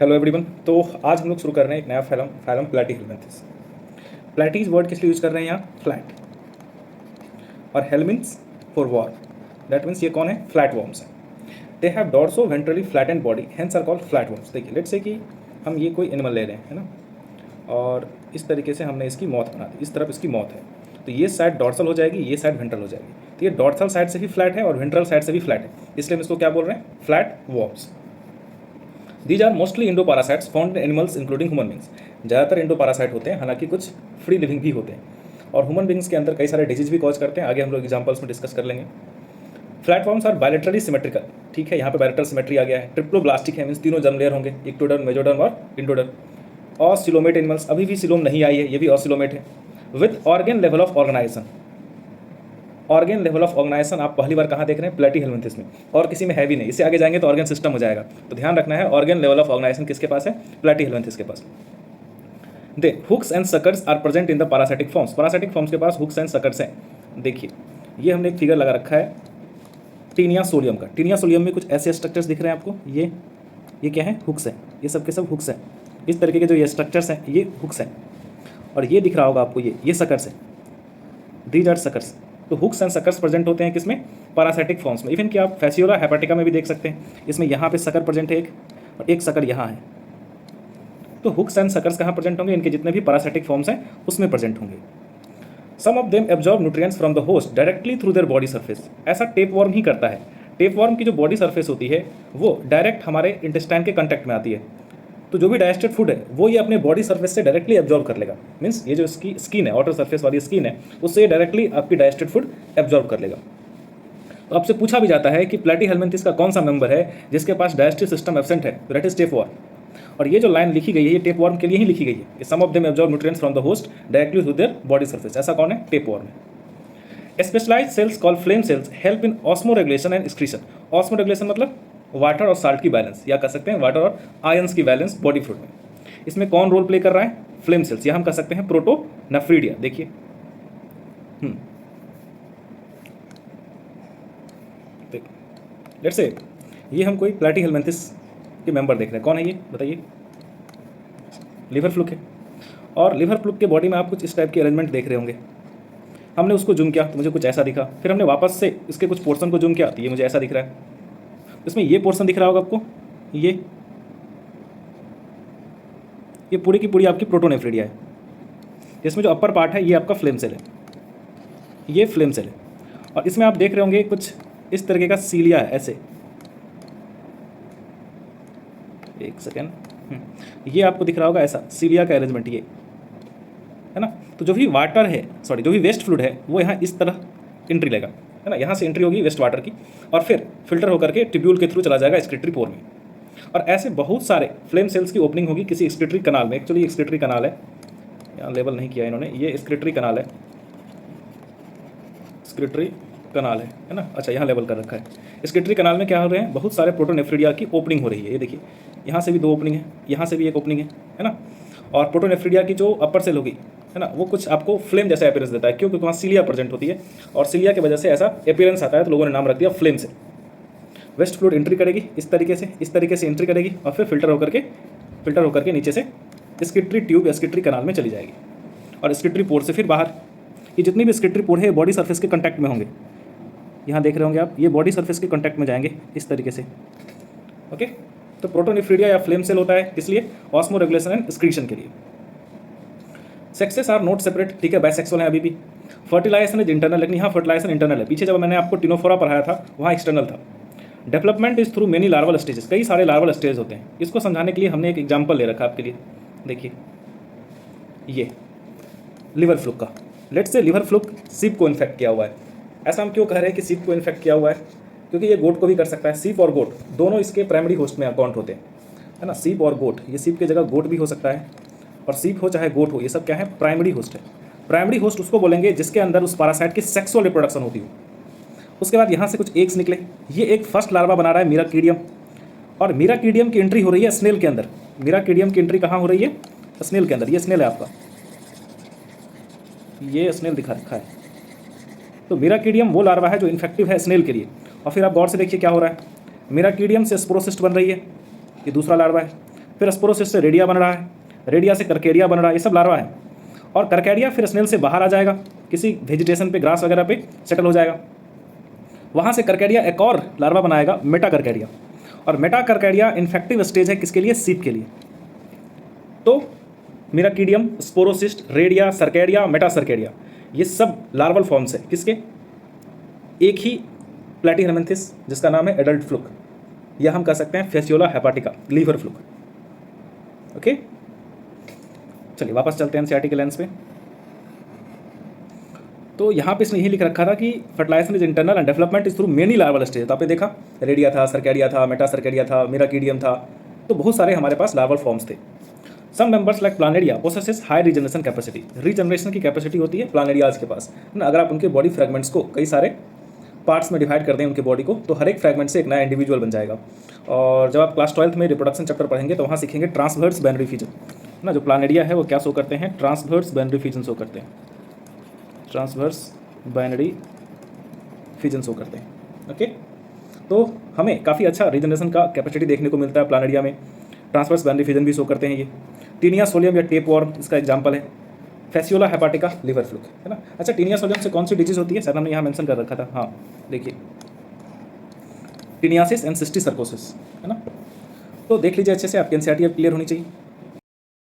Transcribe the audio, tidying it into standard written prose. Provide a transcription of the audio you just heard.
Hello everyone. तो आज हम लोग शुरू कर रहे हैं एक नया phylum phylum platyhelminthes. Platys word किस लिए यूज़ कर रहे हैं यहाँ? फ्लैट। और helminths for worm. That means ये कौन है? फ्लैट वॉर्म्स हैं। They have dorso ventrally flattened body, hence are called flat worms. देखिए लेट्स से कि हम ये कोई एनिमल ले रहे हैं, है ना, और इस तरीके से हमने इसकी मौत बना दी, इस तरफ इसकी मौत है, तो ये साइड डॉर्सल हो जाएगी, ये साइड वेंट्रल हो जाएगी। तो ये डॉर्सल साइड से भी फ्लैट है और वेंट्रल साइड से भी फ्लैट है, इसलिए हम इसको क्या बोल रहे हैं? Flat worms. These are mostly endo parasites found in animals including human beings. ज़्यादातर इंडो पैरासाइट होते हैं, हालांकि कुछ फ्री लिविंग भी होते हैं, और ह्यूमन बींग्स के अंदर कई सारे डिजीज भी कॉज करते हैं। आगे हम लोग एग्जाम्पल्स में डिस्कस कर लेंगे। Flatworms are bilaterally symmetrical. ठीक है, यहाँ पे बायलेटरल सिमेट्री आ गया है। ट्रिप्लोब्लास्टिक है, मीन्स तीनों जर्म लेयर होंगे, इक्टोडर्म, मेजोडर्म और इंडोडर्म। ऑसिलोमेट एनिमल्स, अभी भी सिलोम नहीं आई है, ये भी ऑसिलोमेट है। With organ level of organization. Organ level of organization आप पहली बार कहाँ देख रहे हैं? प्लैटीहेल्मिंथेस में, और किसी में है भी नहीं। इससे आगे जाएंगे तो ऑर्गेन सिस्टम हो जाएगा, तो ध्यान रखना है ऑर्गेन लेवल ऑफ ऑर्गेनाइजेशन किसके पास है? प्लैटीहेल्मिंथेस के पास। They hooks and suckers are present in the parasitic forms. Parasitic forms के पास हुक्स एंड सकर्स हैं। देखिए ये हमने एक फिगर लगा रखा है टीनिया सोलियम का। टीनिया सोलियम में कुछ ऐसे स्ट्रक्चर्स दिख रहे हैं आपको, ये क्या है? हुक्स है। ये सब के सब हुक्स हैं। इस तरीके के जो ये स्ट्रक्चर्स हैं ये हुक्स हैं, और ये दिख रहा होगा आपको, ये सकर्स है। These are suckers. तो हुक्स एंड सकर्स प्रेजेंट होते हैं किसमें? पैरासिटिक फॉर्म्स में। इवन कि आप फैसियोला हेपाटिका में भी देख सकते हैं, इसमें यहाँ पे सकर प्रेजेंट है एक, और एक सकर यहाँ है। तो हुक्स एंड सकर्स कहाँ प्रेजेंट होंगे? इनके जितने भी पैरासिटिक फॉर्म्स हैं उसमें प्रेजेंट होंगे। Some of them absorb nutrients from the host directly through their body surface. ऐसा टेप वॉर्म ही करता है। टेप वॉर्म की जो बॉडी सरफेस होती है वो डायरेक्ट हमारे इंटेस्टाइन के कंटेक्ट में आती है, तो जो भी डाइजेस्टेड फूड है वो ये अपने बॉडी सरफेस से डायरेक्टली एब्जॉर्ब कर लेगा। मीन्स ये जो इसकी स्किन है, आउटर सरफेस वाली स्किन है, उससे ये डायरेक्टली आपकी डाइजेस्टेड फूड एब्जॉर्ब कर लेगा। तो आपसे पूछा भी जाता है कि प्लैटीहेल्मिंथेस का कौन सा मेंबर है जिसके पास डाइजेस्टिव सिस्टम एब्सेंट है? तो दैट इज टेप वॉर्म। और ये जो लाइन लिखी गई है ये टेप वॉर्म के लिए ही लिखी गई है। Some of them absorb nutrients from the host directly through their body surface. ऐसा कौन है? टेप वॉर्म है। Specialized cells called flame cells help in osmoregulation and excretion. Osmoregulation मतलब वाटर और साल्ट की बैलेंस, या कह सकते हैं वाटर और आयंस की बैलेंस बॉडी फ्लूइड में। इसमें कौन रोल प्ले कर रहा है? फ्लेम सेल्स, या हम कह सकते हैं प्रोटोनेफ्रिडिया। देखिए लेट्स से ये हम कोई प्लैटीहेल्मिंथेस के मेंबर देख रहे हैं। कौन है ये? बताइए। लिवर फ्लूक है। और लिवर फ्लूक के बॉडी में आप कुछ इस टाइप के अरेंजमेंट देख रहे होंगे। हमने उसको जूम किया तो मुझे कुछ ऐसा दिखा, फिर हमने वापस से इसके कुछ पोर्शन को जूम किया तो ये मुझे ऐसा दिख रहा है। इसमें ये पोर्शन दिख रहा होगा आपको, ये पूरी की पूरी आपकी प्रोटोनेफ्रिडिया है। इसमें जो अपर पार्ट है ये आपका फ्लेम सेल है, ये फ्लेम सेल है। और इसमें आप देख रहे होंगे कुछ इस तरीके का सीलिया है, ऐसे। एक सेकेंड, ये आपको दिख रहा होगा ऐसा सीलिया का अरेंजमेंट, ये है ना। तो जो भी वाटर है, सॉरी जो भी वेस्ट फ्लूइड है वो यहाँ इस तरह एंट्री लेगा, है ना। यहाँ से एंट्री होगी वेस्ट वाटर की, और फिर फिल्टर होकर के ट्यूब्यूल के थ्रू चला जाएगा एक्सक्रीटरी पोर में। और ऐसे बहुत सारे फ्लेम सेल्स की ओपनिंग होगी किसी एक्सक्रीटरी कनाल में। एक्चुअली एक्सक्रीटरी कनाल है, यहाँ लेबल नहीं किया इन्होंने, ये एक्सक्रीटरी कनाल है, एक्सक्रीटरी कनाल है ना। अच्छा, यहाँ लेबल कर रखा है। एक्सक्रीटरी कनाल में क्या हो रहे हैं? बहुत सारे प्रोटोनेफ्रिडिया की ओपनिंग हो रही है। ये देखिए, यहाँ से भी 2 ओपनिंग है, यहाँ से भी एक ओपनिंग है ना। और प्रोटोनेफ्रिडिया की जो अपर सेल होगी, है ना, वो कुछ आपको फ्लेम जैसा अपीयरेंस देता है, क्योंकि वहाँ सीलिया प्रेजेंट होती है, और सीलिया की वजह से ऐसा अपीयरेंस आता है, तो लोगों ने नाम रख दिया फ्लेम से। वेस्ट फ्लूइड एंट्री करेगी इस तरीके से एंट्री करेगी, और फिर फिल्टर होकर के नीचे से एक्सक्रीटरी ट्यूब या एक्सक्रीटरी कनाल में चली जाएगी, और एक्सक्रीटरी पोर से फिर बाहर। ये जितनी भी एक्सक्रीटरी पोर है बॉडी सरफेस के कांटेक्ट में होंगे। यहाँ देख रहे होंगे आप, ये बॉडी सरफेस के कांटेक्ट में जाएंगे इस तरीके से। ओके, तो प्रोटोनेफ्रिडिया या फ्लेम सेल होता है इसलिए ऑस्मो रेगुलेशन एंड एक्सक्रीशन के लिए। सेक्सेस आर नॉट सेपरेट, ठीक है, बाइसेक्सुअल है अभी भी। फर्टिलाइजेशन इज इंटरनल, लेकिन यहाँ फर्टिलाइजेशन इंटरनल है। पीछे जब मैंने आपको टिनोफोरा पढ़ाया था वहाँ एक्सटर्नल था। Development is through many larval stages, कई सारे लार्वल स्टेज होते हैं। इसको समझाने के लिए हमने एक एग्जाम्पल ले रखा आपके लिए। देखिए ये लिवर फ्लूक का, लेट्स से लिवर फ्लूक सीप को इन्फेक्ट किया हुआ है। ऐसा हम क्यों कह रहे हैं कि सीप को इन्फेक्ट किया हुआ है? क्योंकि ये गोट को भी कर सकता है। सीप और गोट दोनों इसके प्राइमरी होस्ट में अकाउंट होते हैं, है ना। सीप और गोट, ये सीप की जगह गोट भी हो सकता है, और सीप हो चाहे गोट हो, ये सब क्या है? प्राइमरी होस्ट है। प्राइमरी होस्ट उसको बोलेंगे जिसके अंदर उस पैरासाइट की सेक्सुअल रिप्रोडक्शन होती हो। उसके बाद यहाँ से कुछ एग्स निकले, ये एक फर्स्ट लार्वा बना रहा है मीराकीडियम, और मीराकीडियम की एंट्री हो रही है स्नेल के अंदर। मीराकीडियम की एंट्री कहाँ हो रही है? स्नेल के अंदर। ये स्नेल है आपका, ये स्नेल दिखा रखा है। तो मीराकीडियम वो लार्वा है जो इन्फेक्टिव है स्नेल के लिए। और फिर आप गौर से देखिए क्या हो रहा है, मीराकीडियम से स्पोरोसिस्ट बन रही है, ये दूसरा लार्वा है। फिर स्पोरोसिस्ट से रेडिया बन रहा है, रेडिया से करकेरिया बन रहा है, ये सब लार्वा है। और करकेरिया फिर स्नेल से बाहर आ जाएगा, किसी वेजिटेशन पे, ग्रास वगैरह पे सेटल हो जाएगा। वहाँ से करकेरिया एक और लार्वा बनाएगा, मेटा करकेरिया। और मेटा करकेरिया इन्फेक्टिव स्टेज है किसके लिए? सीप के लिए। तो miracidium, sporocyst, redia, cercaria, metacercaria, ये सब लार्वल फॉर्म्स है किसके? एक ही प्लैटीहेलमिंथिस जिसका नाम है एडल्ट फ्लुक, या हम कह सकते हैं फेसियोला हेपाटिका, लीवर फ्लुक। ओके, चलिए वापस चलते हैं एनसीईआरटी के लेंस पे। तो यहाँ पे इसने यही लिख रखा था कि fertilization is internal and development is through many larval stage. तो आपने देखा रेडिया था, सर्केरिया था, मेटा सर्केरिया था, मिराकीडियम था, तो बहुत सारे हमारे पास लार्वल फॉर्म्स थे। Some members like planaria possesses high regeneration capacity. Regeneration की कैपेसिटी होती है प्लानेरियाज के पास, है ना। अगर आप उनके बॉडी फ्रेगमेंट्स को कई सारे पार्ट्स में डिवाइड कर दें उनके बॉडी को, तो हर एक फ्रेगमेंट से एक नया इंडिविजुअल बन जाएगा। और जब आप क्लास 12th में रिप्रोडक्शन चैप्टर पढ़ेंगे तो वहाँ सीखेंगे ट्रांसवर्स बाइनरी फिजन, ना। जो प्लानेरिया है वो क्या शो करते हैं? ट्रांसवर्स बाइनरी फिजन शो करते हैं, ट्रांसवर्स बाइनरी फिजन शो करते हैं। ओके, तो हमें काफ़ी अच्छा रीजनरेशन का कैपेसिटी देखने को मिलता है प्लानेरिया में। ट्रांसवर्स बाइनरी फिजन भी शो करते हैं ये। टीनिया सोलियम या टेप वॉर्म इसका एग्जाम्पल है। फेसियोला हेपाटिका, लीवर फ्लूक, है ना। अच्छा, टीनिया सोलियम से कौन सी डिजीज होती है? सर हमने यहाँ मेंशन कर रखा था, हाँ देखिए, टीनियासिस एंड सिस्टिसर्कोसिस, है ना। तो देख लीजिए अच्छे से, आपकी एनसीईआरटी अब क्लियर होनी चाहिए।